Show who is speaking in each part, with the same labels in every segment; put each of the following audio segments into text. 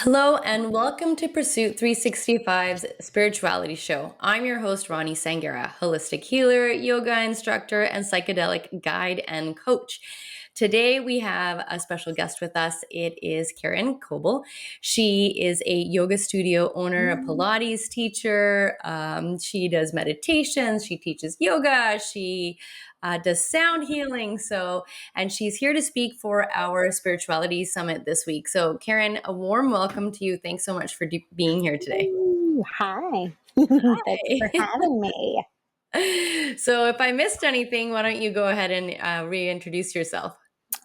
Speaker 1: Hello and welcome to Pursuit365's Spirituality Show. I'm your host, Rani Sanghera, holistic healer, yoga instructor, and psychedelic guide and coach. Today we have a special guest with us. It is Karen Kobel. She is a yoga studio owner, a Pilates teacher. She does meditations. She teaches yoga. She does sound healing. And she's here to speak for our spirituality summit this week. So, Karen, a warm welcome to you. Thanks so much for being here today.
Speaker 2: Ooh, hi. Thanks for
Speaker 1: Hi.
Speaker 2: having me.
Speaker 1: So, if I missed anything, why don't you go ahead and reintroduce yourself?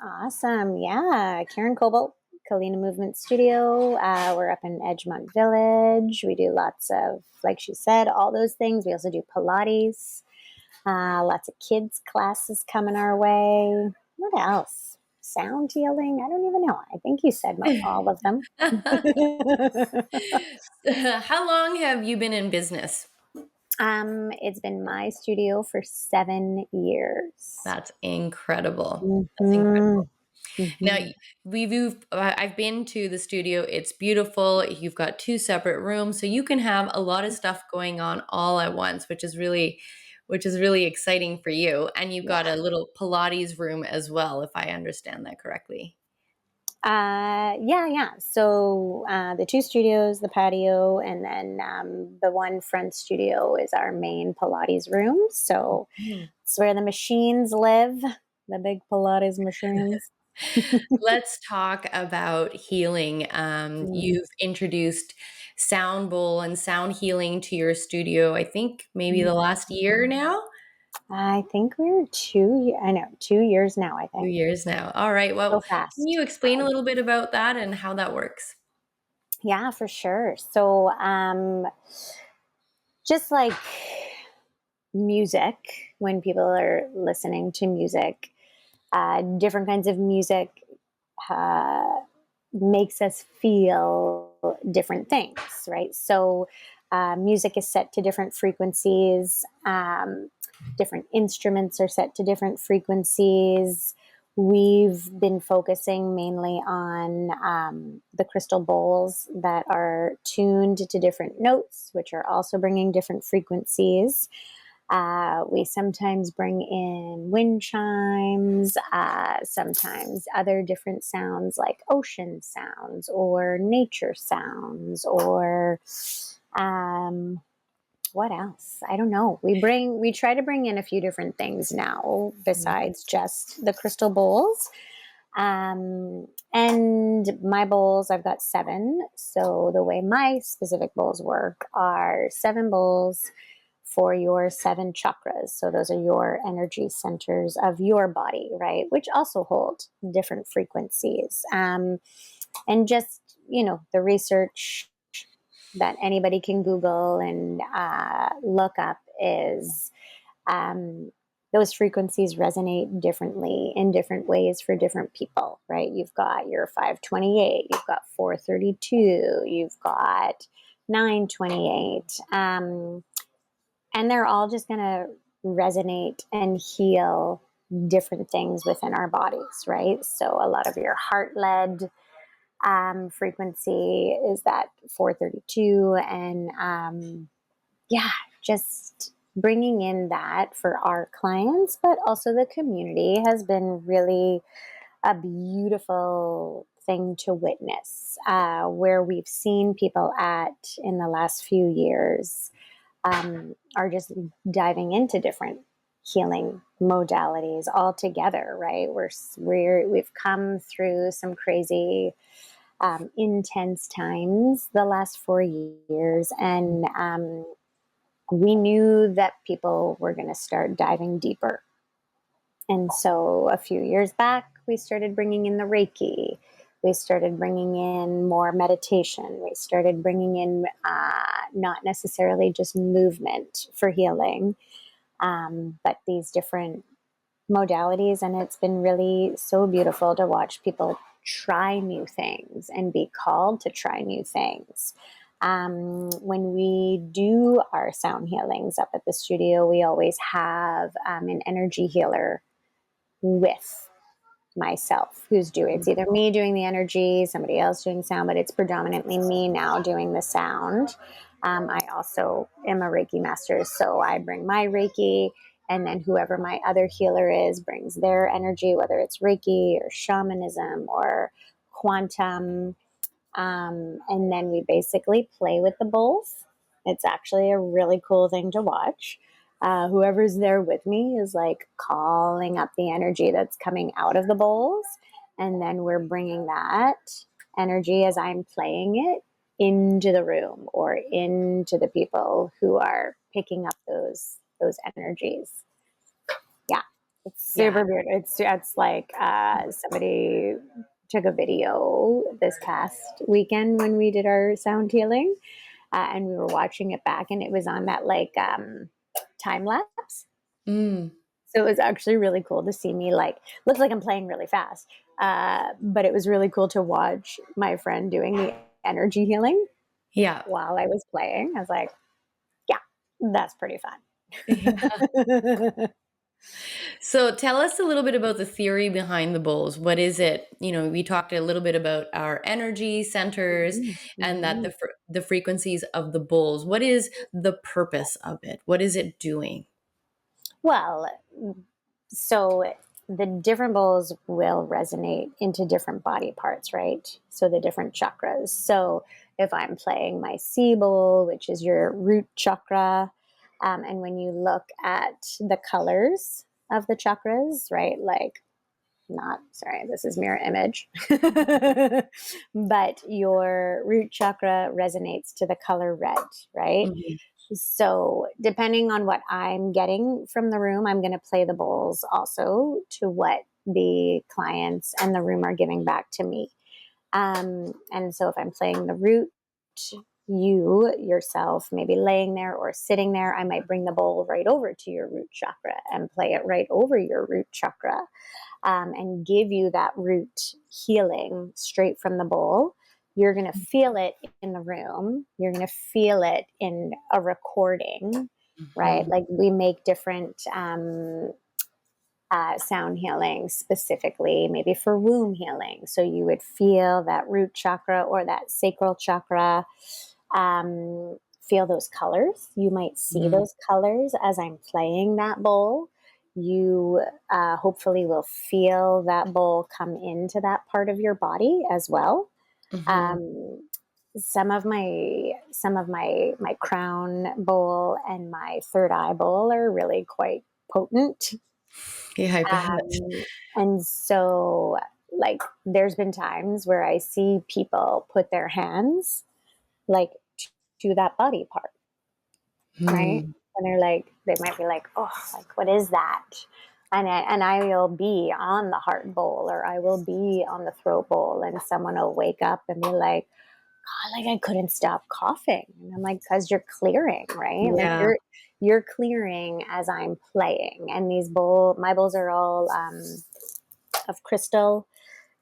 Speaker 2: Awesome. Yeah. Karen Kobel, Kalina Movement Studio. We're up in Edgemont Village. We do lots of, like she said, all those things. We also do Pilates. Lots of kids' classes coming our way. What else? Sound healing? I don't even know. I think you said all of them.
Speaker 1: How long have you been in business?
Speaker 2: It's been my studio for 7 years.
Speaker 1: That's incredible. That's
Speaker 2: Mm-hmm.
Speaker 1: incredible. Now,
Speaker 2: Mm-hmm.
Speaker 1: I've been to the studio. It's beautiful. You've got two separate rooms, so you can have a lot of stuff going on all at once, which is really exciting for you. And you've got
Speaker 2: Yeah.
Speaker 1: a little Pilates room as well, if I understand that correctly.
Speaker 2: Yeah. So the two studios, the patio, and then the one front studio is our main Pilates room. So
Speaker 1: Mhm.
Speaker 2: it's where the machines live, the big Pilates machines.
Speaker 1: Let's talk about healing.
Speaker 2: Mm.
Speaker 1: You've introduced sound bowl and sound healing to your studio, I think maybe the last year now.
Speaker 2: I think we're 2 years now, I
Speaker 1: 2
Speaker 2: think.
Speaker 1: years now. All right.
Speaker 2: So
Speaker 1: Well, can
Speaker 2: fast.
Speaker 1: you explain a little bit about that and how that works?
Speaker 2: Yeah, for sure. So just like music, when people are listening to music, different kinds of music uh, makes us feel different things, right? So, music is set to different frequencies. Different instruments are set to different frequencies. We've been focusing mainly on the crystal bowls that are tuned to different notes, which are also bringing different frequencies. We sometimes bring in wind chimes, sometimes other different sounds like ocean sounds or nature sounds or um, what else? I don't know. We try to bring in a few different things now besides just the crystal bowls. And my bowls, I've got 7. So the way my specific bowls work are 7 bowls for your 7 chakras. So those are your energy centers of your body, right? Which also hold different frequencies. And just, the research that anybody can Google and look up is um, those frequencies resonate differently in different ways for different people, right? You've got your 528, you've got 432, you've got 928. And they're all just going to resonate and heal different things within our bodies, right? So a lot of your heart led frequency is that 432. And yeah, just bringing in that for our clients, but also the community has been really a beautiful thing to witness, where we've seen people at in the last few years are just diving into different healing modalities altogether, right? We've come through some crazy intense times the last 4 years, and we knew that people were going to start diving deeper. And so a few years back, we started bringing in the Reiki. We started bringing in more meditation. We started bringing in not necessarily just movement for healing, but these different modalities. And it's been really so beautiful to watch people try new things and be called to try new things. When we do our sound healings up at the studio, we always have an energy healer with myself who's doing it's either me doing the energy, somebody else doing sound, but it's predominantly me now doing the sound. I also am a Reiki master, so I bring my Reiki, and then whoever my other healer is brings their energy, whether it's Reiki or shamanism or quantum. And then we basically play with the bowls. It's actually a really cool thing to watch. Whoever's there with me is like calling up the energy that's coming out of the bowls. And then we're bringing that energy as I'm playing it into the room or into the people who are picking up those energies. Yeah, it's
Speaker 1: Yeah.
Speaker 2: super weird. It's like somebody took a video this past weekend when we did our sound healing, and we were watching it back, and it was on that like time lapse.
Speaker 1: Mm.
Speaker 2: So it was actually really cool to see me like looks like I'm playing really fast, but it was really cool to watch my friend doing the energy healing
Speaker 1: Yeah.
Speaker 2: while I was playing. I was like, yeah, that's pretty fun.
Speaker 1: Yeah. So tell us a little bit about the theory behind the bowls. What is it? We talked a little bit about our energy centers
Speaker 2: Mhm,
Speaker 1: and that
Speaker 2: mhm.
Speaker 1: the frequencies of the bowls. What is the purpose of it? What is it doing?
Speaker 2: Well, so the different bowls will resonate into different body parts, right? So the different chakras. So if I'm playing my C bowl, which is your root chakra, and when you look at the colors of the chakras, right? Like, not sorry, this is mirror image, but your root chakra resonates to the color red, right?
Speaker 1: Mhm.
Speaker 2: So, depending on what I'm getting from the room, I'm going to play the bowls also to what the clients and the room are giving back to me. And so, if I'm playing the root, you yourself maybe laying there or sitting there, I might bring the bowl right over to your root chakra and play it right over your root chakra, and give you that root healing straight from the bowl. You're going to feel it in the room. You're going to feel it in a recording, right?
Speaker 1: Mhm.
Speaker 2: Like we make different sound healing specifically, maybe for womb healing. So you would feel that root chakra or that sacral chakra. Feel those colors. You might see
Speaker 1: Mhm.
Speaker 2: those colors as I'm playing that bowl. You hopefully will feel that bowl come into that part of your body as well.
Speaker 1: Mhm.
Speaker 2: Um, some of my crown bowl and my third eye bowl are really quite potent.
Speaker 1: Yeah, I bet.
Speaker 2: And so, like, there's been times where I see people put their hands like to that body part, right?
Speaker 1: Mm.
Speaker 2: And they're like, they might be like, oh, like, what is that? And I will be on the heart bowl or I will be on the throat bowl, and someone will wake up and be like, God, like I couldn't stop coughing. And I'm like, because you're clearing, right? Like
Speaker 1: Yeah.
Speaker 2: you're clearing as I'm playing. And my bowls are all of crystal,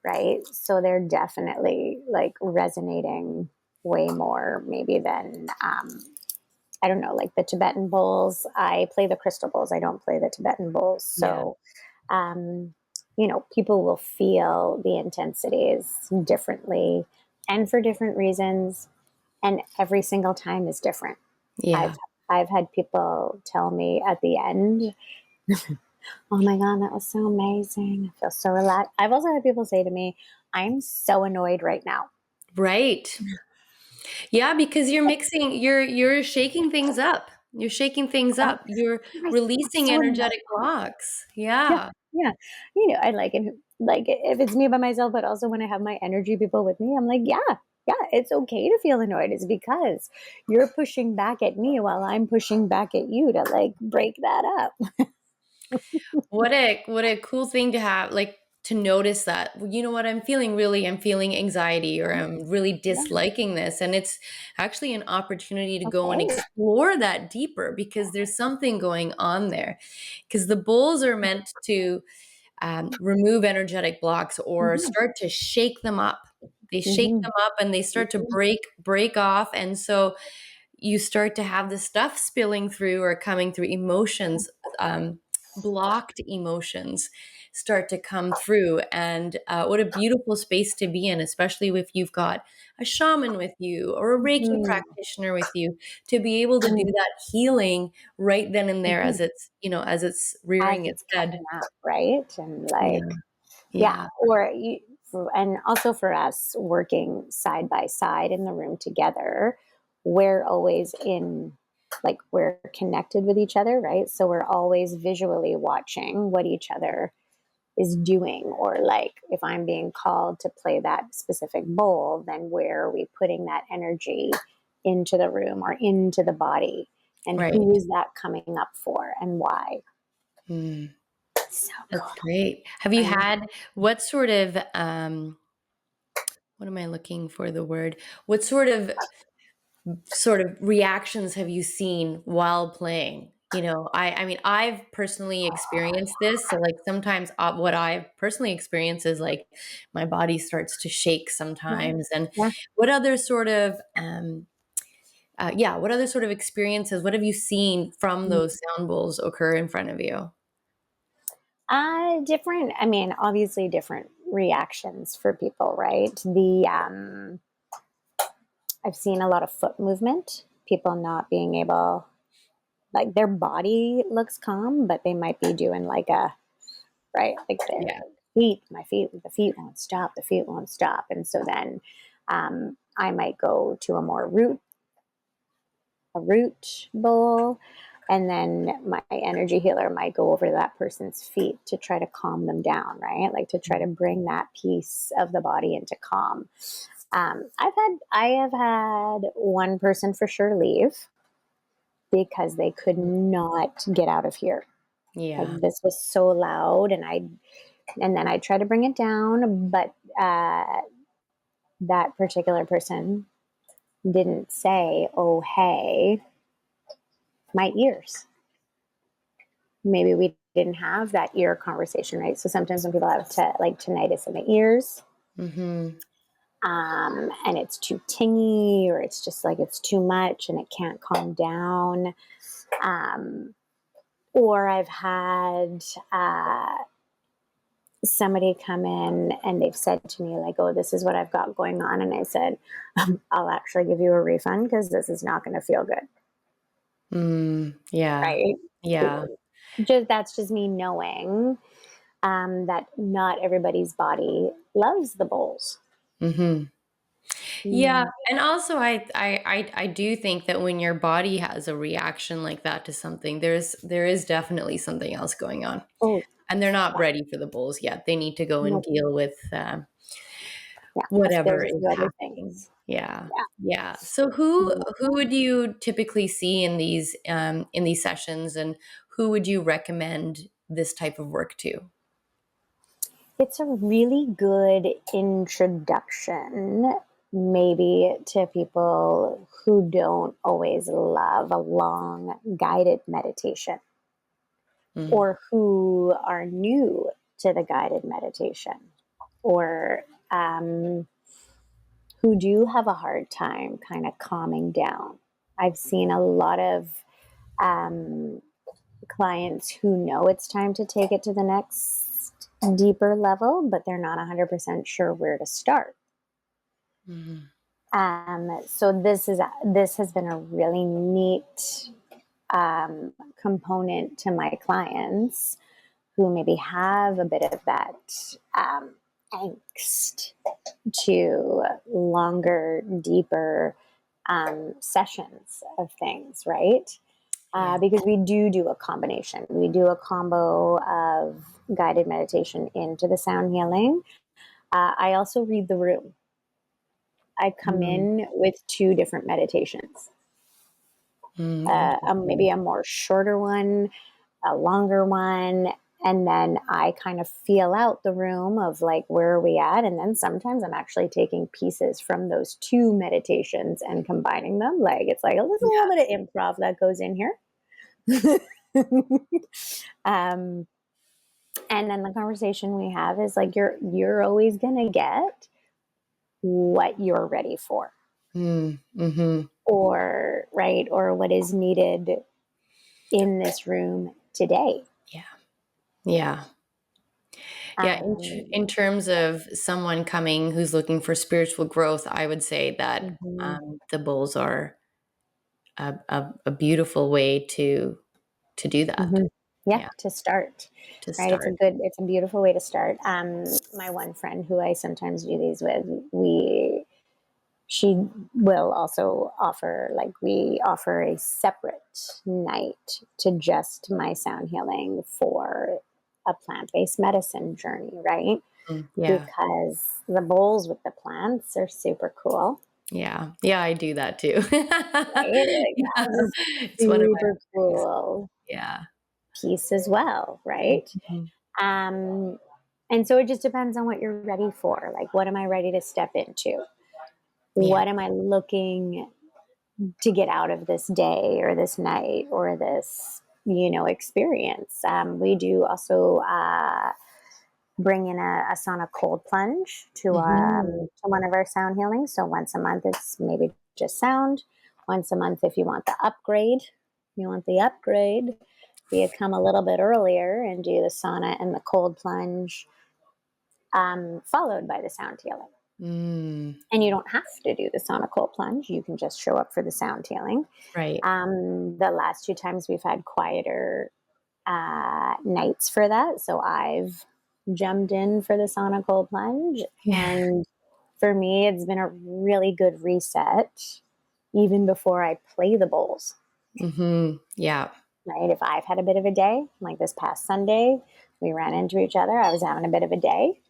Speaker 2: right? So they're definitely like resonating way more maybe than I don't know, like the Tibetan bowls. I play the crystal bowls. I don't play the Tibetan bowls.
Speaker 1: Yeah.
Speaker 2: So um, people will feel the intensities differently and for different reasons. And every single time is different. I've
Speaker 1: Yeah.
Speaker 2: I've had people tell me at the end, "Oh my God, that was so amazing. I feel so relaxed." I've also had people say to me, "I'm so annoyed right now."
Speaker 1: Right. Yeah, because you're shaking things up. You're shaking things
Speaker 2: Oh,
Speaker 1: up. You're
Speaker 2: I feel
Speaker 1: releasing
Speaker 2: so
Speaker 1: energetic
Speaker 2: annoyed.
Speaker 1: blocks.
Speaker 2: Yeah,
Speaker 1: Yeah.
Speaker 2: yeah. I like it. Like if it's me by myself, but also when I have my energy people with me, I'm like, yeah, yeah, it's okay to feel annoyed. It's because you're pushing back at me while I'm pushing back at you to like break that up.
Speaker 1: What a cool thing to have, like, to notice that, you know what, I'm feeling anxiety, or
Speaker 2: Yeah,
Speaker 1: I'm really
Speaker 2: yeah,
Speaker 1: disliking this. And it's actually an opportunity to go and
Speaker 2: okay.
Speaker 1: explore that deeper, because there's something going on there. Because the bowls are meant to remove energetic blocks or
Speaker 2: Mhm,
Speaker 1: start to shake them up. They shake
Speaker 2: mhm,
Speaker 1: them up and they start to
Speaker 2: mhm,
Speaker 1: break off. And so you start to have the stuff spilling through or coming through emotions. blocked emotions start to come through. And what a beautiful space to be in, especially if you've got a shaman with you or a Reiki
Speaker 2: Mhm.
Speaker 1: practitioner with you, to be able to do
Speaker 2: Mhm.
Speaker 1: that healing right then and there
Speaker 2: Mhm.
Speaker 1: as it's, as it's
Speaker 2: As
Speaker 1: rearing its
Speaker 2: it's
Speaker 1: head.
Speaker 2: coming up, right? And
Speaker 1: Yeah.
Speaker 2: like, yeah,
Speaker 1: Yeah.
Speaker 2: or and also for us working side by side in the room together, we're always like we're connected with each other, right? So we're always visually watching what each other is doing, or like if I'm being called to play that specific bowl, then where are we putting that energy into the room or into the body, and
Speaker 1: Right.
Speaker 2: who is that coming up for and why?
Speaker 1: Mm,
Speaker 2: So
Speaker 1: that's
Speaker 2: cool.
Speaker 1: great. Have you
Speaker 2: I know.
Speaker 1: had what sort of what am I looking for the word? What sort of reactions have you seen while playing? I mean, I've personally experienced this. So, like, sometimes what I've personally experienced is like my body starts to shake
Speaker 2: Yeah,
Speaker 1: sometimes. And
Speaker 2: yeah.
Speaker 1: what other sort of, what other sort of experiences, what have you seen from those sound bowls occur in front of you?
Speaker 2: Different. I mean, obviously, different reactions for people, right? I've seen a lot of foot movement. People not being able, like their body looks calm, but they might be doing like a right, like their
Speaker 1: Yeah.
Speaker 2: the feet won't stop, the feet won't stop, and so then I might go to a root bowl, and then my energy healer might go over to that person's feet to try to calm them down, right? Like to try to bring that piece of the body into calm. I have had one person for sure leave because they could not get out of here. Like
Speaker 1: Yeah.
Speaker 2: this was so loud, and then I try to bring it down, but that particular person didn't say, "Oh, hey, my ears." Maybe we didn't have that ear conversation, right? So sometimes when people have like tinnitus in the ears,
Speaker 1: Mm-hmm.
Speaker 2: and it's too tingy, or it's just like it's too much and it can't calm down. Um, or I've had somebody come in and they've said to me like, "Oh, this is what I've got going on," and I said, "I'll actually give you a refund because this is not going to feel good."
Speaker 1: Yeah.
Speaker 2: Right?
Speaker 1: Yeah.
Speaker 2: Just that's just me knowing that not everybody's body loves the bowls.
Speaker 1: Mm-hmm. Yeah,
Speaker 2: Mm.
Speaker 1: and also I do think that when your body has a reaction like that to something, there is definitely something else going on,
Speaker 2: Oh,
Speaker 1: and they're not
Speaker 2: yeah.
Speaker 1: ready for the bulls yet. They need to go and
Speaker 2: No,
Speaker 1: deal with
Speaker 2: yeah.
Speaker 1: whatever
Speaker 2: There's a
Speaker 1: is
Speaker 2: few other
Speaker 1: happening.
Speaker 2: things.
Speaker 1: Yeah,
Speaker 2: Yeah.
Speaker 1: yeah. So who
Speaker 2: Mm.
Speaker 1: who would you typically see in these sessions, and who would you recommend this type of work to?
Speaker 2: It's a really good introduction, maybe to people who don't always love a long guided meditation,
Speaker 1: Mm,
Speaker 2: or who are new to the guided meditation, or who do have a hard time kind of calming down. I've seen a lot of um, clients who know it's time to take it to the next deeper level, but they're not 100% sure where to start.
Speaker 1: mhm.
Speaker 2: So this has been a really neat component to my clients who maybe have a bit of that angst to longer, deeper sessions of things, right?
Speaker 1: Yeah.
Speaker 2: Because we do a combination. We do a combo of guided meditation into the sound healing. I also read the room. I come
Speaker 1: Mm,
Speaker 2: in with two different meditations, maybe
Speaker 1: interesting.
Speaker 2: a more shorter one, a longer one, and then I kind of feel out the room of like where are we at, and then sometimes I'm actually taking pieces from those two meditations and combining them. Like it's like there's a little bit of improv that goes in here. um, and then the conversation we have is like you're always gonna get what you're ready for,
Speaker 1: Mhm.
Speaker 2: or right, or what is needed in this room today.
Speaker 1: Yeah. Yeah. Yeah,
Speaker 2: Um,
Speaker 1: in terms of someone coming who's looking for spiritual growth, I would say that
Speaker 2: mhm,
Speaker 1: the bowls are a beautiful way to do that.
Speaker 2: mhm. Yeah,
Speaker 1: Yeah,
Speaker 2: to start,
Speaker 1: to
Speaker 2: right?
Speaker 1: start.
Speaker 2: It's a beautiful way to start. My one friend who I sometimes do these with, she will also offer, like, we offer a separate night to just my sound healing for a plant-based medicine journey, right?
Speaker 1: Yeah,
Speaker 2: Because the bowls with the plants are super cool,
Speaker 1: yeah, yeah. I do that too.
Speaker 2: right? Like,
Speaker 1: Yeah,
Speaker 2: that's a
Speaker 1: it's one of my
Speaker 2: super
Speaker 1: things.
Speaker 2: cool
Speaker 1: Yeah.
Speaker 2: piece as well, right?
Speaker 1: Mhm.
Speaker 2: Um, and so it just depends on what you're ready for. Like, what am I ready to step into?
Speaker 1: Yeah.
Speaker 2: What am I looking to get out of this day or this night or this, experience? We do also bring in a sauna cold plunge
Speaker 1: Mhm.
Speaker 2: to one of our sound healings. So once a month, it's maybe just sound. Once a month, if you want the upgrade, you come a little bit earlier and do the sauna and the cold plunge, followed by the sound healing.
Speaker 1: Mm,
Speaker 2: And you don't have to do the sauna cold plunge. You can just show up for the sound healing.
Speaker 1: right.
Speaker 2: The last two times we've had quieter nights for that. So I've jumped in for the sauna cold plunge.
Speaker 1: Yeah.
Speaker 2: And for me, it's been a really good reset even before I play the bowls,
Speaker 1: Yeah.
Speaker 2: right? If I've had a bit of a day, like this past Sunday, we ran into each other. I was having a bit of a day.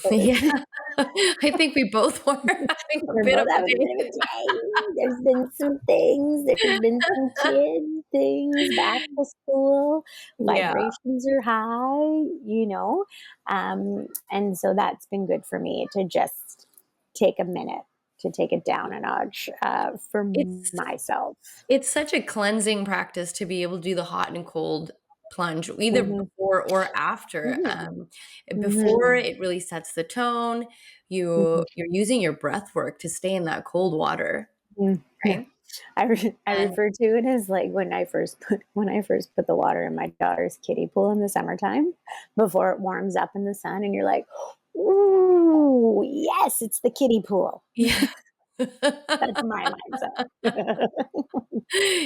Speaker 2: It
Speaker 1: Yeah.
Speaker 2: was
Speaker 1: I think we both were having a
Speaker 2: We're
Speaker 1: bit of
Speaker 2: both
Speaker 1: a
Speaker 2: having a bit of a
Speaker 1: day.
Speaker 2: day. There's been some things. There's been some kid things back to school.
Speaker 1: Yeah.
Speaker 2: Vibrations are high, and so that's been good for me to just take a minute to take it down a notch for
Speaker 1: It's
Speaker 2: myself.
Speaker 1: it's such a cleansing practice to be able to do the hot and cold plunge either
Speaker 2: Hmm.
Speaker 1: before or after.
Speaker 2: Hmm.
Speaker 1: Before
Speaker 2: Hmm.
Speaker 1: it really sets the tone,
Speaker 2: Hmm.
Speaker 1: you're using your breath work to stay in that cold water,
Speaker 2: Yeah.
Speaker 1: right?
Speaker 2: I
Speaker 1: And
Speaker 2: refer to it as like when I first put the water in my daughter's kiddie pool in the summertime before it warms up in the sun, and you're like, "Ooh, yes, it's the kiddie pool."
Speaker 1: yeah.
Speaker 2: That's my mindset.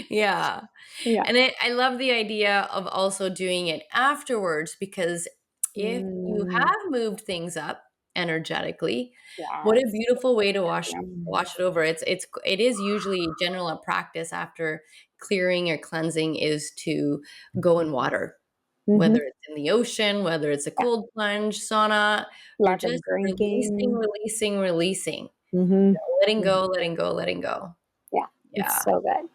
Speaker 1: Yeah.
Speaker 2: Yeah.
Speaker 1: And I love the idea of also doing it afterwards because if you
Speaker 2: Mm,
Speaker 1: have moved things up energetically, what a
Speaker 2: yes.
Speaker 1: beautiful way to
Speaker 2: Mm-hmm.
Speaker 1: wash it over. It is usually general practice after clearing or cleansing is to go in water, whether it's in the ocean, whether it's a
Speaker 2: Yeah.
Speaker 1: cold plunge, sauna, you're
Speaker 2: Lots of
Speaker 1: just releasing,
Speaker 2: drinking.
Speaker 1: releasing, releasing,
Speaker 2: Hmm.
Speaker 1: letting go, letting go, letting go.
Speaker 2: Yeah, it's
Speaker 1: Yeah.
Speaker 2: so good.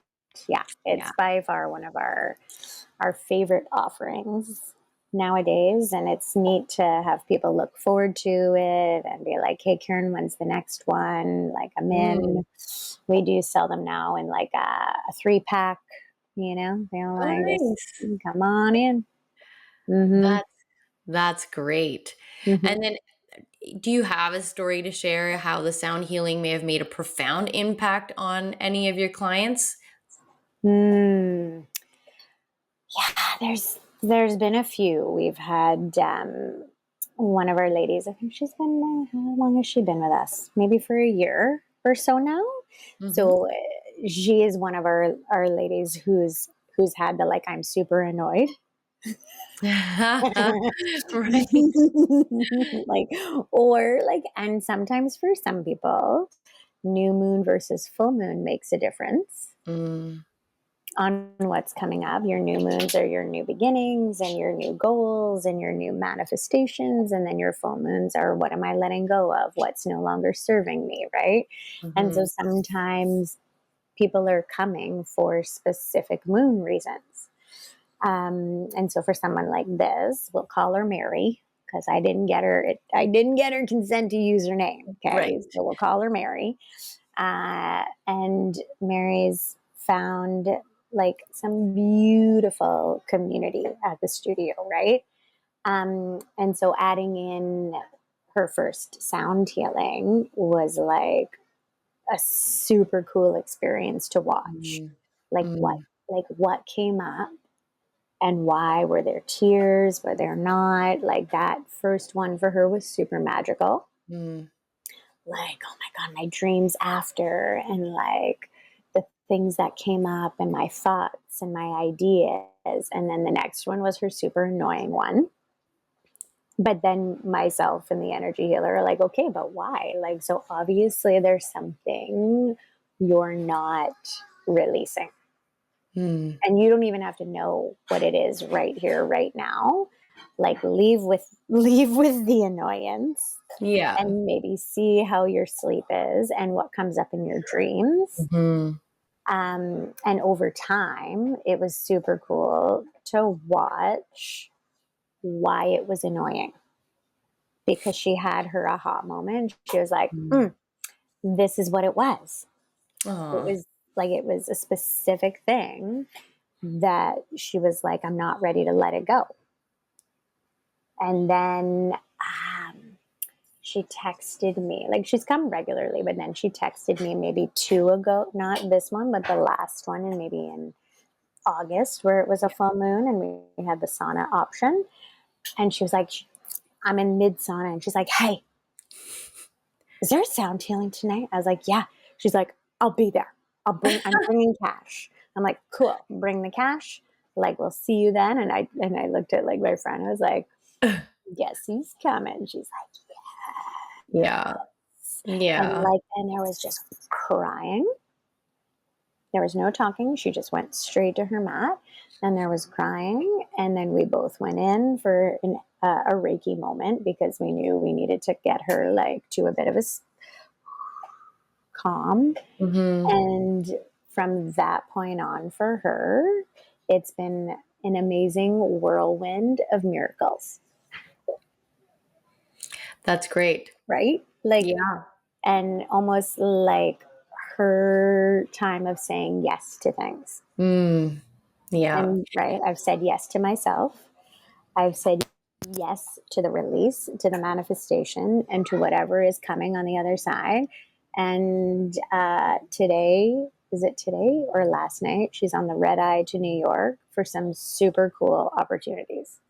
Speaker 2: Yeah,
Speaker 1: Yeah.
Speaker 2: it's by far one of our favorite offerings nowadays, and it's neat to have people look forward to it and be like, "Hey, Karen, when's the next one?" Like, I'm
Speaker 1: Mm.
Speaker 2: in. We do sell them now in like a 3-pack. They're
Speaker 1: Oh,
Speaker 2: like, just
Speaker 1: nice.
Speaker 2: come on in. Mm-hmm.
Speaker 1: That's that's great.
Speaker 2: Mm-hmm.
Speaker 1: And then do you have a story to share how the sound healing may have made a profound impact on any of your clients?
Speaker 2: Mm. Yeah, there's been a few. We've had one of our ladies. I think she's been. How long has she been with us? Maybe for a year or so now.
Speaker 1: Mhm.
Speaker 2: So she is one of our ladies who's had the, like, I'm super annoyed.
Speaker 1: Right.
Speaker 2: Like, or like, and sometimes for some people, new moon versus full moon makes a difference
Speaker 1: Mm,
Speaker 2: on what's coming up. Your new moons are your new beginnings and your new goals and your new manifestations. And then your full moons are, what am I letting go of? What's no longer serving me, right? And so
Speaker 1: mhm.
Speaker 2: sometimes people are coming for specific moon reasons. And so for someone like this, we'll call her Mary because I didn't get her consent to use her name. Okay.
Speaker 1: Right.
Speaker 2: So we'll call her Mary. And Mary's found like some beautiful community at the studio, right? And so adding in her first sound healing was like a super cool experience to watch.
Speaker 1: Mm,
Speaker 2: Like what,
Speaker 1: mm,
Speaker 2: like what came up and why. Were there tears? Were there not? Like that first one for her was super magical.
Speaker 1: Mm.
Speaker 2: Like, oh my God, my dreams after, and like the things that came up, and my thoughts and my ideas. And then the next one was her super annoying one. But then myself and the energy healer are like, okay, but why? Like, so obviously there's something you're not releasing.
Speaker 1: Mm.
Speaker 2: And you don't even have to know what it is right here, right now. Like, leave with the annoyance,
Speaker 1: Yeah.
Speaker 2: and maybe see how your sleep is and what comes up in your dreams.
Speaker 1: Mhm.
Speaker 2: And over time, it was super cool to watch why it was annoying, because she had her aha moment. She was like,
Speaker 1: Mm.
Speaker 2: this is what it was. It
Speaker 1: Aw.
Speaker 2: was like, it was a specific thing that she was like, I'm not ready to let it go. And then she texted me, like she's come regularly, but then she texted me maybe two ago, not this one, but the last one, and maybe in August, where it was a full moon and we had the sauna option. And she was like, I'm in mid sauna. And she's like, hey, is there sound healing tonight? I was like, yeah. She's like, I'll be there. I'm bringing cash. I'm like, cool, bring the cash. Like, we'll see you then. And I looked at like my friend. I was like, yes, he's coming. She's like,
Speaker 1: Yeah.
Speaker 2: yes. And
Speaker 1: Yeah.
Speaker 2: like, and there was just crying. There was no talking. She just went straight to her mat, and there was crying. And then we both went in for a Reiki moment, because we knew we needed to get her like to a bit of a calm.
Speaker 1: Mhm.
Speaker 2: And from that point on for her, it's been an amazing whirlwind of miracles,
Speaker 1: That's great.
Speaker 2: right? Like,
Speaker 1: Yeah.
Speaker 2: and almost like her time of saying yes to things.
Speaker 1: Mm. Yeah.
Speaker 2: And right, I've said yes to myself. I've said yes to the release, to the manifestation, and to whatever is coming on the other side. And today, is it today or last night? She's on the red eye to New York for some super cool opportunities.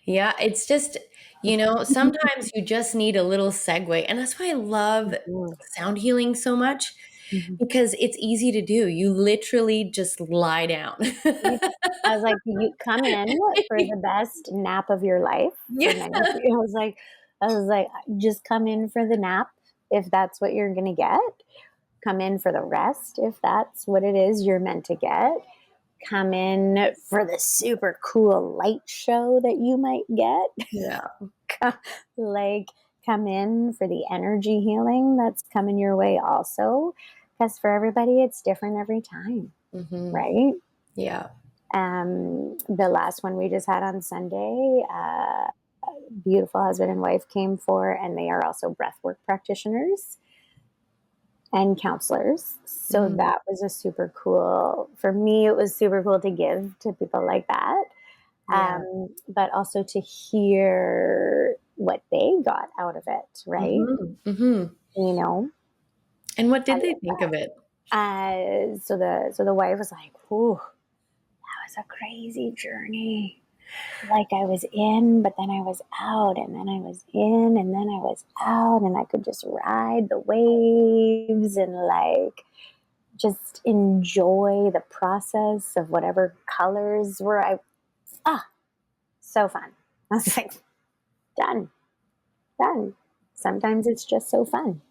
Speaker 1: Yeah, it's just, sometimes you just need a little segue. And that's why I love
Speaker 2: Mhm.
Speaker 1: sound healing so much,
Speaker 2: Mhm.
Speaker 1: because it's easy to do. You literally just lie down.
Speaker 2: Yeah. I was like, you come in for the best nap of your life. For
Speaker 1: Yeah.
Speaker 2: many, I was like, just come in for the nap if that's what you're gonna get. Come in for the rest if that's what it is you're meant to get. Come in for the super cool light show that you might get.
Speaker 1: Yeah.
Speaker 2: Like, come in for the energy healing that's coming your way also. Because for everybody, it's different every time,
Speaker 1: Mhm.
Speaker 2: right?
Speaker 1: Yeah.
Speaker 2: The last one we just had on Sunday, beautiful husband and wife came for, and they are also breathwork practitioners and counselors. So
Speaker 1: Mm.
Speaker 2: that was a super cool, for me, it was super cool to give to people like that.
Speaker 1: Yeah.
Speaker 2: But also to hear what they got out of it, right?
Speaker 1: Mhm. Mhm.
Speaker 2: You know,
Speaker 1: And what
Speaker 2: I
Speaker 1: did they
Speaker 2: love
Speaker 1: think of it?
Speaker 2: that. So the wife was like, "Ooh, that was a crazy journey. Like, I was in, but then I was out, and then I was in, and then I was out, and I could just ride the waves and like just enjoy the process of whatever colors were so fun." I was like, done, done. Sometimes it's just so fun.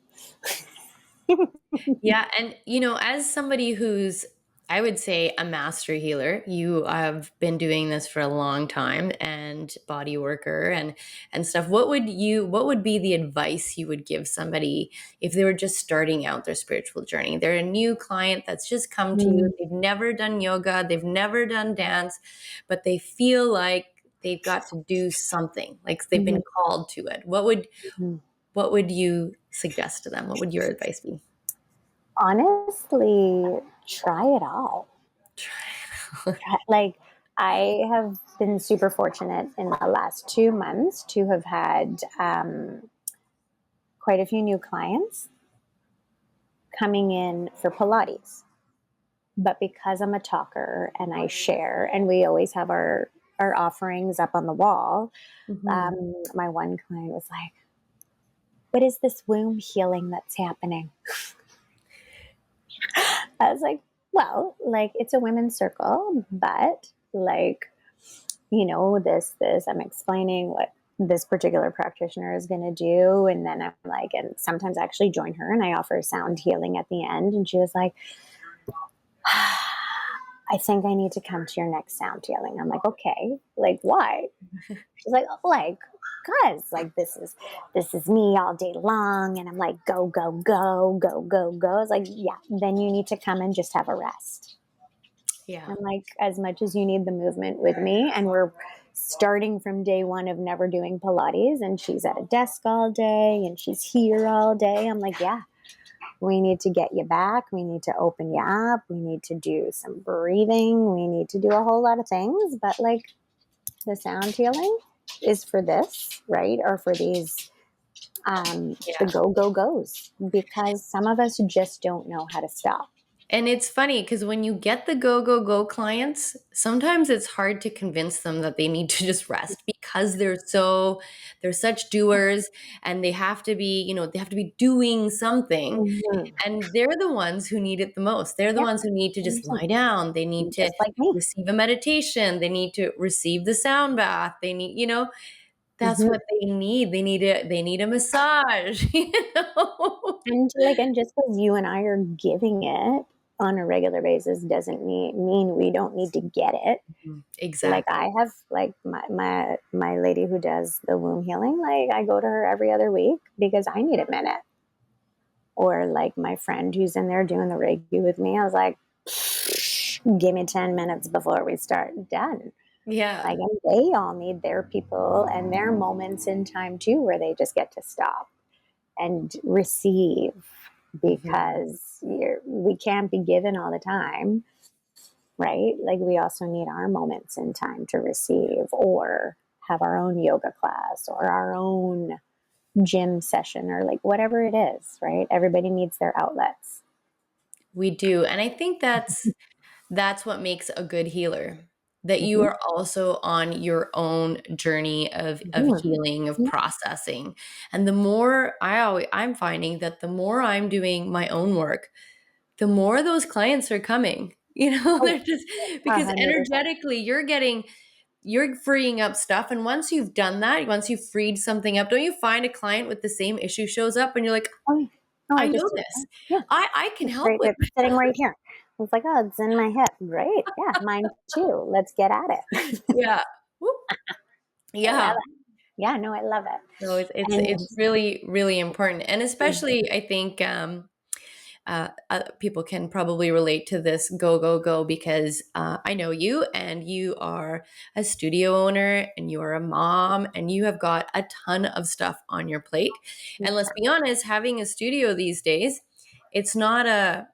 Speaker 1: Yeah, and as somebody who's, I would say, a master healer, you have been doing this for a long time, and body worker and stuff. What would be the advice you would give somebody if they were just starting out their spiritual journey? They're a new client that's just come to you.
Speaker 2: Mm,
Speaker 1: They've never done yoga, they've never done dance, but they feel like they've got to do something, like they've
Speaker 2: mhm,
Speaker 1: been called to it.
Speaker 2: mhm.
Speaker 1: What would you suggest to them? What would your advice be?
Speaker 2: Honestly, try it all. Like, I have been super fortunate in the last 2 months to have had quite a few new clients coming in for Pilates. But because I'm a talker and I share, and we always have our offerings up on the wall,
Speaker 1: Mm-hmm.
Speaker 2: my one client was like, "What is this womb healing that's happening?" I was like, "Well, like it's a women's circle, but like, this, I'm explaining what this particular practitioner is going to do. And then I'm like, and sometimes I actually join her and I offer sound healing at the end. And she was like, I think I need to come to your next sound healing. I'm like, okay, like why? She's like, oh, like, cause like this is me all day long. And I'm like, go, go, go, go, go, go. I was like, yeah, then you need to come and just have a rest.
Speaker 1: Yeah.
Speaker 2: I'm like, as much as you need the movement with me, and we're starting from day one of never doing Pilates, and she's at a desk all day and she's here all day. I'm like, yeah, we need to get you back. We need to open you up. We need to do some breathing. We need to do a whole lot of things. But like the sound healing is for this, right? Or for these, the
Speaker 1: Yeah.
Speaker 2: go, go, goes, because some of us just don't know how to stop.
Speaker 1: And it's funny because when you get the go, go, go clients, sometimes it's hard to convince them that they need to just rest because they're such doers and they have to be, they have to be doing something.
Speaker 2: Mm-hmm.
Speaker 1: And they're the ones who need it the most. They're the
Speaker 2: Yep.
Speaker 1: ones who need to just
Speaker 2: 100%.
Speaker 1: lie down. They need to
Speaker 2: Just like me.
Speaker 1: receive a meditation. They need to receive the sound bath. They need, that's
Speaker 2: Mm-hmm.
Speaker 1: what they need. They need a massage,
Speaker 2: And just because you and I are giving it on a regular basis doesn't mean we don't need to get it. Like
Speaker 1: Exactly.
Speaker 2: I have like my lady who does the womb healing, like I go to her every other week because I need a minute. Or like my friend who's in there doing the Reiki with me, I was like, give me 10 minutes before we start. Done.
Speaker 1: Yeah.
Speaker 2: Like, and they all need their people and their moments in time too, where they just get to stop and receive,
Speaker 1: Mhm.
Speaker 2: because we can't be given all the time, right? Like we also need our moments in time to receive, or have our own yoga class or our own gym session, or like whatever it is, right? Everybody needs their outlets.
Speaker 1: We do. And I think that's what makes a good healer. That you
Speaker 2: Mm-hmm.
Speaker 1: are also on your own journey of
Speaker 2: Mm-hmm.
Speaker 1: healing, of
Speaker 2: Yeah.
Speaker 1: processing. And the more I'm finding that the more I'm doing my own work, the more those clients are coming.
Speaker 2: Oh,
Speaker 1: They're just
Speaker 2: a
Speaker 1: because
Speaker 2: 100%.
Speaker 1: energetically you're freeing up stuff. And once you've done that, once you've freed something up, don't you find a client with the same issue shows up and you're like,
Speaker 2: Oh, yeah. Oh, I
Speaker 1: I know
Speaker 2: just did
Speaker 1: this.
Speaker 2: that. Yeah.
Speaker 1: I can
Speaker 2: It's
Speaker 1: help
Speaker 2: right.
Speaker 1: with
Speaker 2: It's sitting right here. I was like, oh, it's in my hip. Great. Yeah, mine too. Let's get at it.
Speaker 1: yeah. Whoop.
Speaker 2: I
Speaker 1: Yeah.
Speaker 2: love it. Yeah, no, I love it.
Speaker 1: No, it's
Speaker 2: And
Speaker 1: really, really important. And
Speaker 2: mhm,
Speaker 1: especially I think people can probably relate to this go, go, go because I know you and you are a studio owner and you are a mom and you have got a ton of stuff on your plate. And let's be honest, having a studio these days, it's not a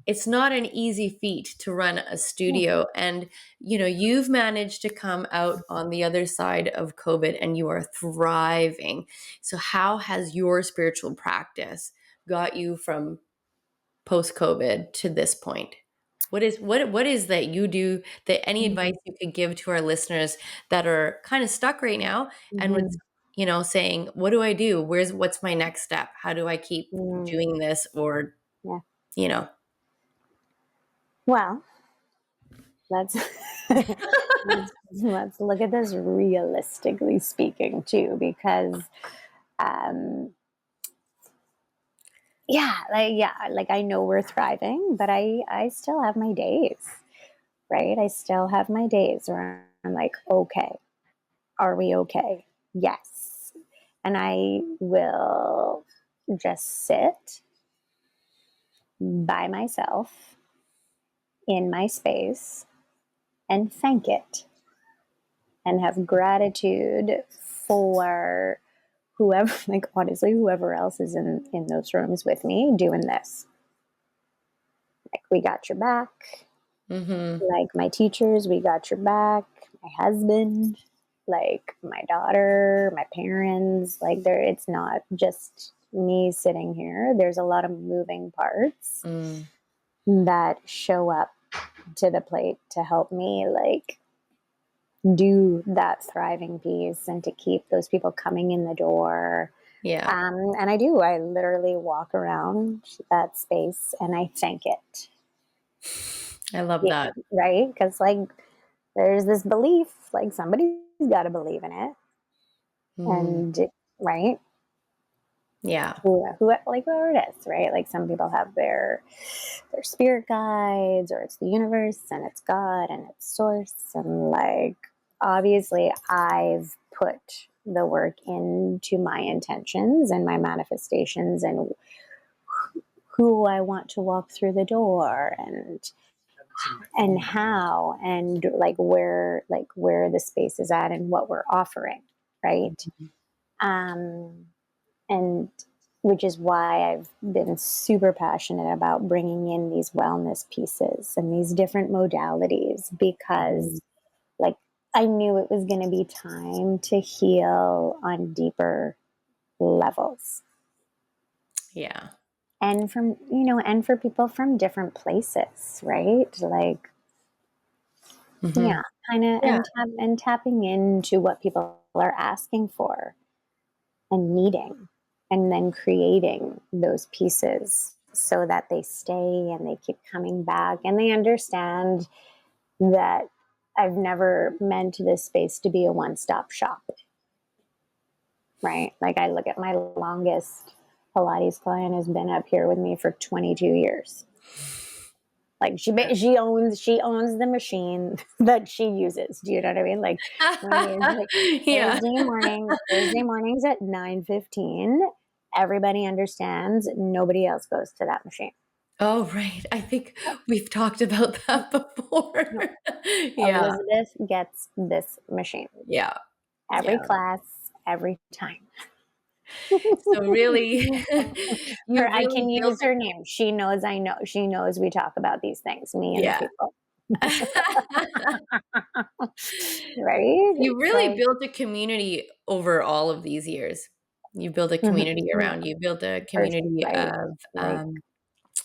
Speaker 1: it's not an easy feat to run a
Speaker 2: yeah.
Speaker 1: studio. And you've managed to come out on the other side of COVID and you are thriving. So how has your spiritual practice got you from post COVID to this point? What is that you do, that any advice
Speaker 2: Mhm,
Speaker 1: you could give to our listeners that are kind of stuck right now and with
Speaker 2: mhm,
Speaker 1: saying, what do I do? What's my next step? How do I keep
Speaker 2: mm,
Speaker 1: doing this? Or
Speaker 2: yeah.
Speaker 1: you know
Speaker 2: Well, let's let's look at this realistically speaking too, because um, yeah, like I know we're thriving, but I still have my days, right? I still have my days where I'm like, okay, are we okay? Yes. And I will just sit by myself in my space and thank it and have gratitude for whoever, like honestly, whoever else is in those rooms with me doing this. Like, we got your back.
Speaker 1: mhm.
Speaker 2: Like, my teachers, we got your back. My husband, like my daughter, my parents, like it's not just me sitting here. There's a lot of moving parts.
Speaker 1: Mm.
Speaker 2: that show up to the plate to help me like do that thriving piece and to keep those people coming in the door.
Speaker 1: Yeah.
Speaker 2: And I do. I literally walk around that space and I thank it.
Speaker 1: I love
Speaker 2: Yeah,
Speaker 1: that.
Speaker 2: right? Because like there's this belief, like somebody's got to believe in it,
Speaker 1: Mm,
Speaker 2: and right,
Speaker 1: yeah.
Speaker 2: who like whoever it is, right? Like some people have their spirit guides, or it's the universe, and it's God, and it's source, and like obviously I've put the work into my intentions and my manifestations and who I want to walk through the door and how and like where the space is at and what we're offering, right? um and which is why I've been super passionate about bringing in these wellness pieces and these different modalities
Speaker 1: Mhm.
Speaker 2: because like I knew it was going to be time to heal on deeper levels,
Speaker 1: Yeah.
Speaker 2: and from and for people from different places, right? Like
Speaker 1: Hmm.
Speaker 2: yeah, kind of,
Speaker 1: Yeah.
Speaker 2: and tapping into what people are asking for and needing, and then creating those pieces so that they stay and they keep coming back and they understand that I've never meant this space to be a one-stop shop, right? Like I look at my longest Pilates client has been up here with me for 22 years. Like she owns the machine that she uses. Do you know what I mean? Like when it's like
Speaker 1: Yeah.
Speaker 2: Thursday mornings at 9:15, everybody understands nobody else goes to that machine.
Speaker 1: Oh, right. I think we've talked about that before.
Speaker 2: No,
Speaker 1: Yeah.
Speaker 2: Elizabeth gets this machine
Speaker 1: Yeah.
Speaker 2: every
Speaker 1: Yeah.
Speaker 2: class, every time.
Speaker 1: So really,
Speaker 2: Her,
Speaker 1: you
Speaker 2: I
Speaker 1: really
Speaker 2: can
Speaker 1: built
Speaker 2: use her name. She knows I know. She knows we talk about these things, me and the
Speaker 1: yeah.
Speaker 2: people. Right?
Speaker 1: You
Speaker 2: It's
Speaker 1: really
Speaker 2: like,
Speaker 1: built a community over all of these years. You built a
Speaker 2: mhm,
Speaker 1: community
Speaker 2: mhm,
Speaker 1: around you. Built a community
Speaker 2: right? Like,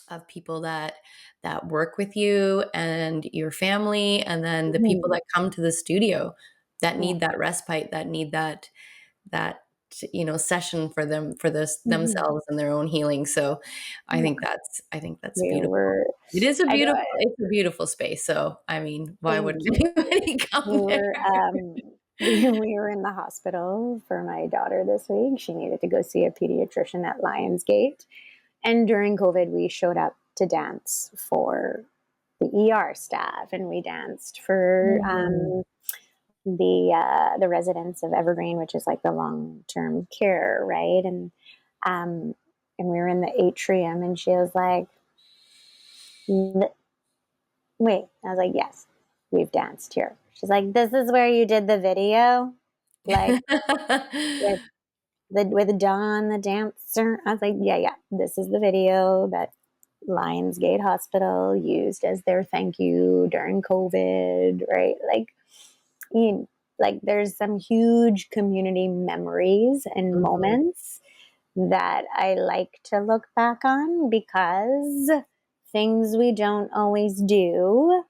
Speaker 1: of people that work with you and your family, and then the people
Speaker 2: mhm,
Speaker 1: that come to the studio that
Speaker 2: yeah.
Speaker 1: need that respite, that need that session for them for this
Speaker 2: Mhm.
Speaker 1: themselves and their own healing. So
Speaker 2: Yeah,
Speaker 1: I think that's
Speaker 2: we
Speaker 1: beautiful.
Speaker 2: were.
Speaker 1: It is a
Speaker 2: I know.
Speaker 1: beautiful it's a beautiful space. So I mean, why
Speaker 2: And
Speaker 1: wouldn't anybody
Speaker 2: we
Speaker 1: come there?
Speaker 2: were we were in the hospital for my daughter this week. She needed to go see a pediatrician at Lionsgate, and during COVID, we showed up to dance for the ER staff, and we danced for
Speaker 1: Mm.
Speaker 2: the residents of Evergreen, which is like the long term care, right? Um, and we were in the atrium, and she was like, wait. I was like, yes, we've danced here. She's like, this is where you did the video, like with with Dawn, the dancer. I was like, yeah, yeah. This is the video that Lionsgate Hospital used as their thank you during COVID, right? Like, like there's some huge community memories and
Speaker 1: Mhm.
Speaker 2: moments that I like to look back on because things we don't always do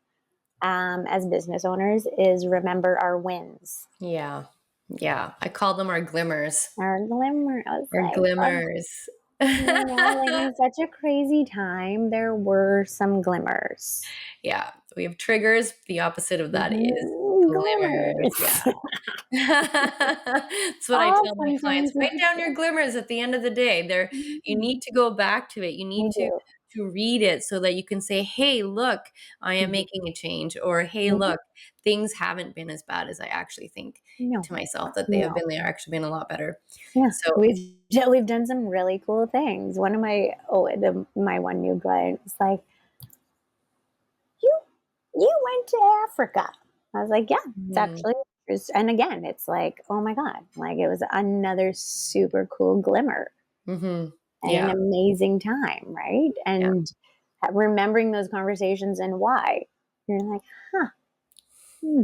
Speaker 2: as business owners is remember our wins,
Speaker 1: Yeah. Yeah. I call them our glimmers.
Speaker 2: our glimmer. I was
Speaker 1: Our
Speaker 2: like, oh,
Speaker 1: glimmers.
Speaker 2: like in such a crazy time, there were some glimmers.
Speaker 1: Yeah. We have triggers. The opposite of that is glimmers.
Speaker 2: Glimmers.
Speaker 1: Yeah. That's what I tell my clients.
Speaker 2: Sometimes
Speaker 1: Write
Speaker 2: it's,
Speaker 1: down your glimmers at the end of the day. There, you need to go back to it. You need
Speaker 2: we do.
Speaker 1: to read it so that you can say, "Hey, look, I am
Speaker 2: Mhm.
Speaker 1: making a change," or "Hey,
Speaker 2: Mhm.
Speaker 1: look, things haven't been as bad as I actually think
Speaker 2: No,
Speaker 1: to myself that they have
Speaker 2: no.
Speaker 1: been. They're actually been a lot better."
Speaker 2: Yeah,
Speaker 1: So,
Speaker 2: we've done some really cool things. One of my one new client was like, "You went to Africa." I was like, "Yeah, it's
Speaker 1: mhm,
Speaker 2: actually." And again, it's like, oh my god, like it was another super cool glimmer
Speaker 1: mhm,
Speaker 2: and an
Speaker 1: yeah,
Speaker 2: amazing time, right?
Speaker 1: yeah.
Speaker 2: And remembering those conversations and why you're like, huh. Hmm,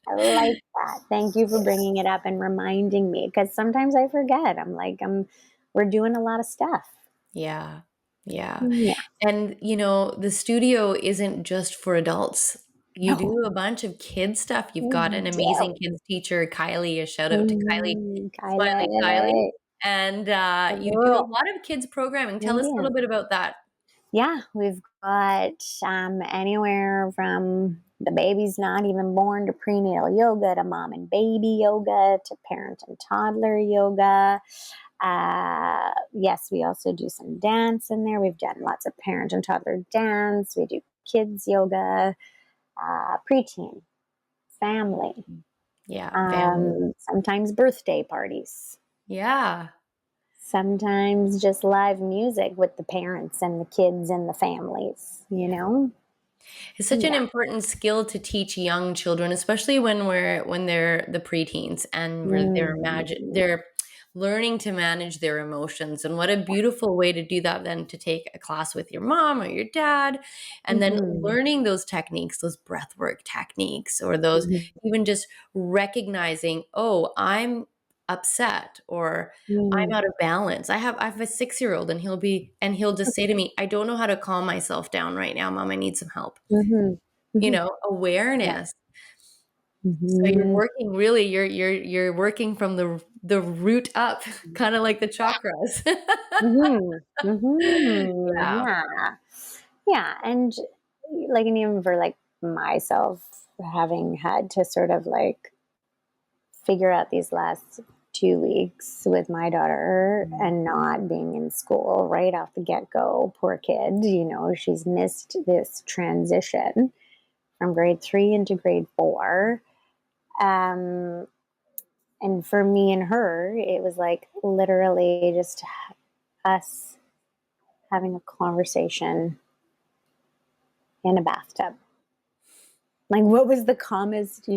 Speaker 2: I like that. Thank you for bringing it up and reminding me because sometimes I forget. We're doing a lot of stuff.
Speaker 1: Yeah. Yeah.
Speaker 2: Yeah.
Speaker 1: And, the studio isn't just for adults. You
Speaker 2: No,
Speaker 1: do a bunch of kids stuff. You've
Speaker 2: we
Speaker 1: got an amazing
Speaker 2: do.
Speaker 1: kids teacher, Kylie. A shout out to Kylie, Smiley Kylie.
Speaker 2: Kylie.
Speaker 1: And you do a
Speaker 2: Girl.
Speaker 1: lot of kids programming. Tell us a little
Speaker 2: Indian.
Speaker 1: bit about that.
Speaker 2: Yeah, we've got anywhere from the baby's not even born to prenatal yoga to mom and baby yoga to parent and toddler yoga. Yes, we also do some dance in there. We've done lots of parent and toddler dance. We do kids yoga, preteen, family,
Speaker 1: Yeah, family.
Speaker 2: sometimes birthday parties,
Speaker 1: Yeah.
Speaker 2: sometimes just live music with the parents and the kids and the families, you
Speaker 1: Yeah.
Speaker 2: know?
Speaker 1: It's such an
Speaker 2: Yeah.
Speaker 1: important skill to teach young children, especially when they're the preteens and
Speaker 2: Mm.
Speaker 1: they're learning to manage their emotions. And what a beautiful way to do that than to take a class with your mom or your dad, and then
Speaker 2: Mhm.
Speaker 1: learning those techniques, those breath work techniques, or those
Speaker 2: Mhm.
Speaker 1: even just recognizing, oh, I'm upset or I'm
Speaker 2: Mm.
Speaker 1: out of balance. I have a 6-year-old and he'll just say to me, I don't know how to calm myself down right now, mom. I need some help.
Speaker 2: Mhm. Mhm. Yeah.
Speaker 1: Awareness. So you're
Speaker 2: Mhm.
Speaker 1: working really, you're working from the root up, kind of like the chakras.
Speaker 2: Mhm. Mhm.
Speaker 1: Yeah.
Speaker 2: Yeah. Yeah, and like, and even for like myself, having had to sort of like figure out these last 2 weeks with my daughter
Speaker 1: Mm.
Speaker 2: and not being in school right off the get go. Poor kid, she's missed this transition from grade 3 into grade 4. Um, and for me and her, it was like literally just us having a conversation in a bathtub. Like, what was the calmest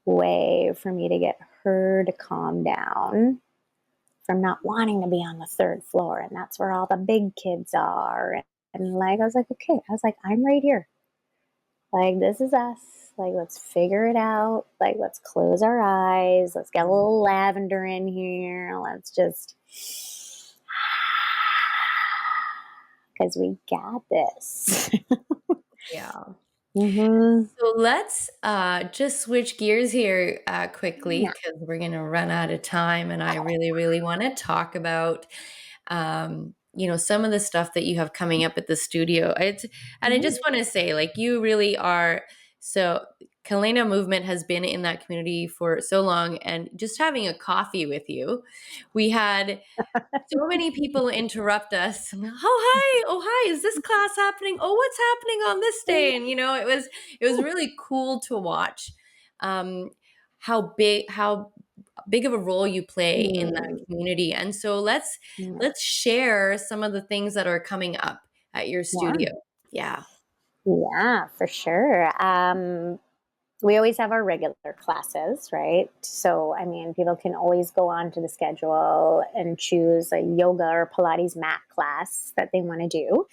Speaker 2: way for me to get her to calm down from not wanting to be on the third floor? And that's where all the big kids are. And like, I was like, okay, I was like, I'm right here. Like, this is us. Like, let's figure it out. Like, let's close our eyes. Let's get a little lavender in here. Let's just, because we got this.
Speaker 1: Yeah.
Speaker 2: Mm-hmm.
Speaker 1: So let's just switch gears here quickly
Speaker 2: Yeah.
Speaker 1: because we're going to run out of time. And I really, really want to talk about, some of the stuff that you have coming up at the studio. And I
Speaker 2: Mm-hmm.
Speaker 1: just want to say, like, you really are. So, Kalena movement has been in that community for so long. And just having a coffee with you, we had so many people interrupt us. Oh hi, oh hi, is this class happening? Oh, what's happening on this day? And it was really cool to watch um, how big of a role you play in that
Speaker 2: Mm.
Speaker 1: community. And so let's share some of the things that are coming up at your
Speaker 2: Yeah.
Speaker 1: studio. Yeah.
Speaker 2: Yeah, for sure. We always have our regular classes, right? So, I mean, people can always go on to the schedule and choose a yoga or Pilates mat class that they want to do.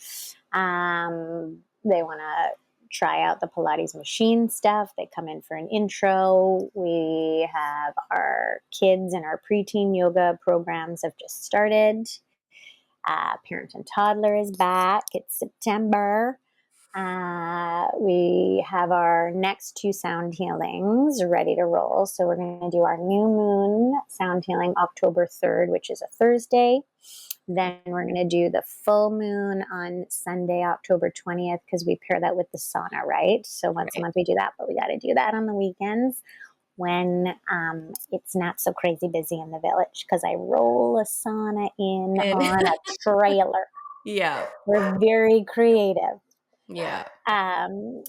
Speaker 2: They want to try out the Pilates machine stuff. They come in for an intro. We have our kids and our preteen yoga programs have just started. Parent and toddler is back. It's September. We have our next 2 sound healings ready to roll. So we're going to do our new moon sound healing October 3rd, which is a Thursday. Then we're going to do the full moon on Sunday, October 20th, because we pair that with the sauna, right? So once a
Speaker 1: Right.
Speaker 2: month we do that, but we got to do that on the weekends when it's not so crazy busy in the village, because I roll a sauna in
Speaker 1: And
Speaker 2: on a trailer.
Speaker 1: yeah.
Speaker 2: We're very creative.
Speaker 1: Yeah.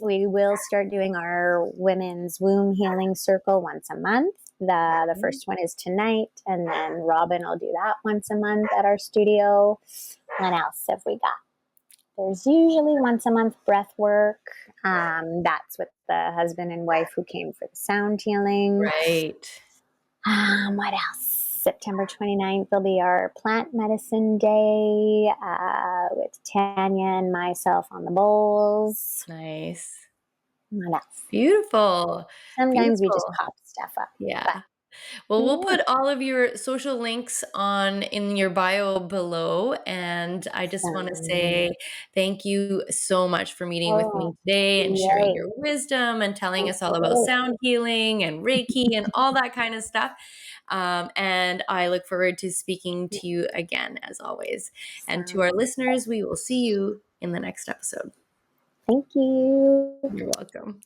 Speaker 2: We will start doing our women's womb healing circle once a month. The first one is tonight, and then Robin will do that once a month at our studio. What else have we got? There's usually once a month breath work. That's with the husband and wife who came for the sound healing.
Speaker 1: Right.
Speaker 2: What else? September 29th will be our plant medicine day with Tanya and myself on the bowls.
Speaker 1: Nice.
Speaker 2: What else?
Speaker 1: Beautiful.
Speaker 2: Sometimes we just
Speaker 1: Beautiful.
Speaker 2: pop stuff up. But
Speaker 1: Yeah. Well, we'll
Speaker 2: Yeah.
Speaker 1: put all of your social links on in your bio below. And I just want to
Speaker 2: Awesome.
Speaker 1: say thank you so much for meeting with me
Speaker 2: Oh,
Speaker 1: today and sharing
Speaker 2: yay.
Speaker 1: your wisdom and telling
Speaker 2: Of
Speaker 1: us all about
Speaker 2: course.
Speaker 1: sound healing and Reiki and all that kind of stuff. And I look forward to speaking to you again, as always. And to
Speaker 2: Sounds
Speaker 1: our listeners, we will see you in the next episode.
Speaker 2: Thank you.
Speaker 1: You're welcome.